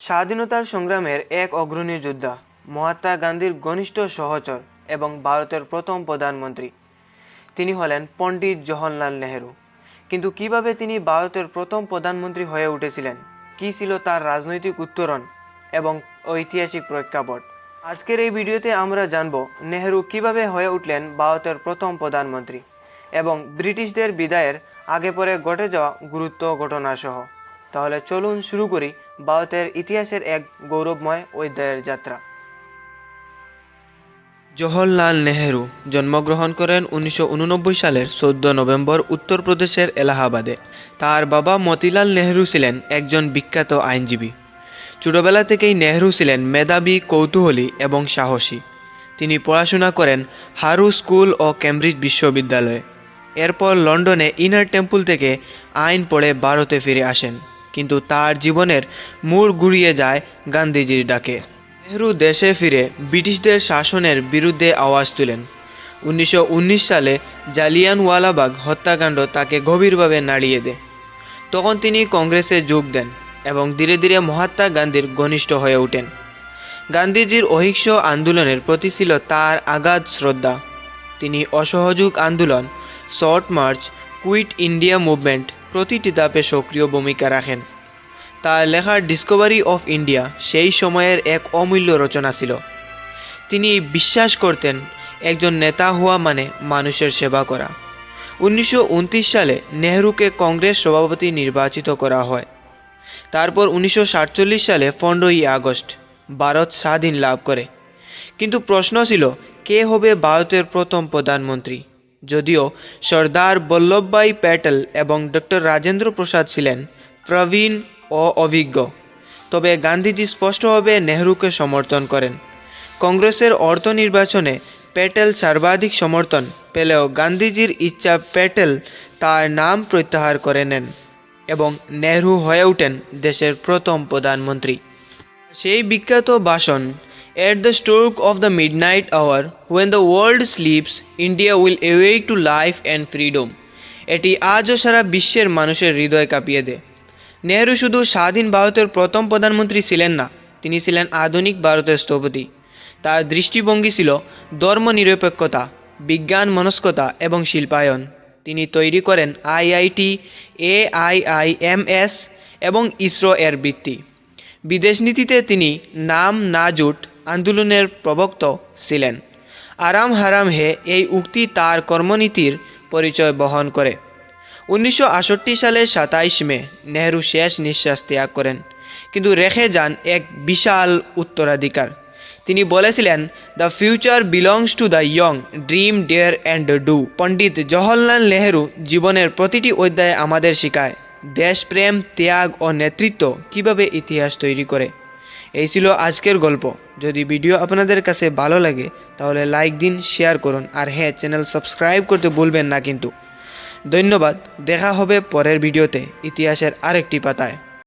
স্বাধীনতার সংগ্রামের এক অগ্রণী যোদ্ধা, মহাত্মা গান্ধীর ঘনিষ্ঠ সহচর এবং ভারতের প্রথম প্রধানমন্ত্রী। তিনি হলেন পণ্ডিত জওহরলাল নেহেরু। কিন্তু কিভাবে তিনি ভারতের প্রথম প্রধানমন্ত্রী হয়ে উঠেছিলেন, কী ছিল তার রাজনৈতিক উত্তরণ এবং ঐতিহাসিক প্রেক্ষাপট, আজকের এই ভিডিওতে আমরা জানব নেহেরু কিভাবে হয়ে উঠলেন ভারতের প্রথম প্রধানমন্ত্রী এবং ব্রিটিশদের বিদায়ের আগে পরে ঘটে যাওয়া গুরুত্ব ঘটনা সহ। তাহলে চলুন শুরু করি ভারতের ইতিহাসের এক গৌরবময় অধ্যায়ের যাত্রা। জওহরলাল নেহেরু জন্মগ্রহণ করেন 1989 সালের 14 নভেম্বর উত্তরপ্রদেশের এলাহাবাদে। তার বাবা মতিলাল নেহেরু ছিলেন একজন বিখ্যাত আইনজীবী। ছোটবেলা থেকেই নেহেরু ছিলেন মেধাবী, কৌতূহলী এবং সাহসী। তিনি পড়াশোনা করেন হারু স্কুল ও কেমব্রিজ বিশ্ববিদ্যালয়ে। এরপর লন্ডনে ইনার টেম্পল থেকে আইন পড়ে ভারতে ফিরে আসেন, কিন্তু তার জীবনের মোড় ঘুরিয়ে যায় গান্ধীজির ডাকে। নেহেরু দেশে ফিরে ব্রিটিশদের শাসনের বিরুদ্ধে আওয়াজ তুলেন। 1919 সালে জালিয়ানওয়ালাবাগ হত্যাকাণ্ড তাকে গভীরভাবে নাড়িয়ে দেয়। তখন তিনি কংগ্রেসে যোগ দেন এবং ধীরে ধীরে মহাত্মা গান্ধীর ঘনিষ্ঠ হয়ে ওঠেন। গান্ধীজির অহিংস আন্দোলনের প্রতি ছিল তার আগাধ শ্রদ্ধা। তিনি অসহযোগ আন্দোলন, short march, quit India movement প্রতিটি ধাপে সক্রিয় ভূমিকা রাখেন। তার লেখা ডিসকভারি অফ ইন্ডিয়া সেই সময়ের এক অমূল্য রচনা ছিল। তিনি বিশ্বাস করতেন একজন নেতা হওয়া মানে মানুষের সেবা করা। 1929 সালে নেহেরুকে কংগ্রেস সভাপতি নির্বাচিত করা হয়। তারপর 1947 সালে 15ই আগস্ট ভারত স্বাধীন লাভ করে। কিন্তু প্রশ্ন ছিল, কে হবে ভারতের প্রথম প্রধানমন্ত্রী? যদিও সর্দার বল্লভভাই প্যাটেল এবং ডক্টর রাজেন্দ্র প্রসাদ ছিলেন প্রবীণ ও অভিজ্ঞ, তবে গান্ধীজি স্পষ্টভাবে নেহেরুকে সমর্থন করেন। কংগ্রেসের অর্থ নির্বাচনে প্যাটেল সর্বাধিক সমর্থন পেলেও গান্ধীজির ইচ্ছা প্যাটেল তার নাম প্রত্যাহার করে নেন এবং নেহেরু হয়ে ওঠেন দেশের প্রথম প্রধানমন্ত্রী। সেই বিখ্যাত ভাষণ, "At the stroke of the midnight hour, when the world sleeps, India will awake to life and freedom", এটি আজও সারা বিশ্বের মানুষের হৃদয় কাঁপিয়ে দেয়। নেহেরু শুধু স্বাধীন ভারতের প্রথম প্রধানমন্ত্রী ছিলেন না, তিনি ছিলেন আধুনিক ভারতের স্থপতি। তার দৃষ্টিভঙ্গি ছিল ধর্মনিরপেক্ষতা, বিজ্ঞান মনস্কতা এবং শিল্পায়ন। তিনি তৈরি করেন IIT, AIIMS এবং ইসরো এর ভিত্তি। বিদেশ নীতিতে তিনি নাম না জুট আন্দোলনের প্রবক্তা ছিলেন। আরাম হারাম হে এই উক্তি তার কর্মনীতির পরিচয় বহন করে। 1968 সালের 27 মে নেহেরু শেষ নিঃশ্বাস ত্যাগ করেন, কিন্তু রেখে যান এক বিশাল উত্তরাধিকার। তিনি বলেছিলেন, "the future belongs to the young, dream, dare and do". Pandit Jawaharlal Nehru জীবনের প্রতিটি অধ্যায়ে আমাদের শেখায় দেশপ্রেম, ত্যাগ ও নেতৃত্ব কিভাবে ইতিহাস তৈরি করে। এই ছিল আজকের গল্প। যদি ভিডিও আপনাদের কাছে ভালো লাগে তাহলে লাইক দিন, শেয়ার করুন, আর হ্যাঁ, চ্যানেল সাবস্ক্রাইব করতে ভুলবেন না কিন্তু। ধন্যবাদ। দেখা হবে পরের ভিডিওতে ইতিহাসের আরেকটি পাতায়।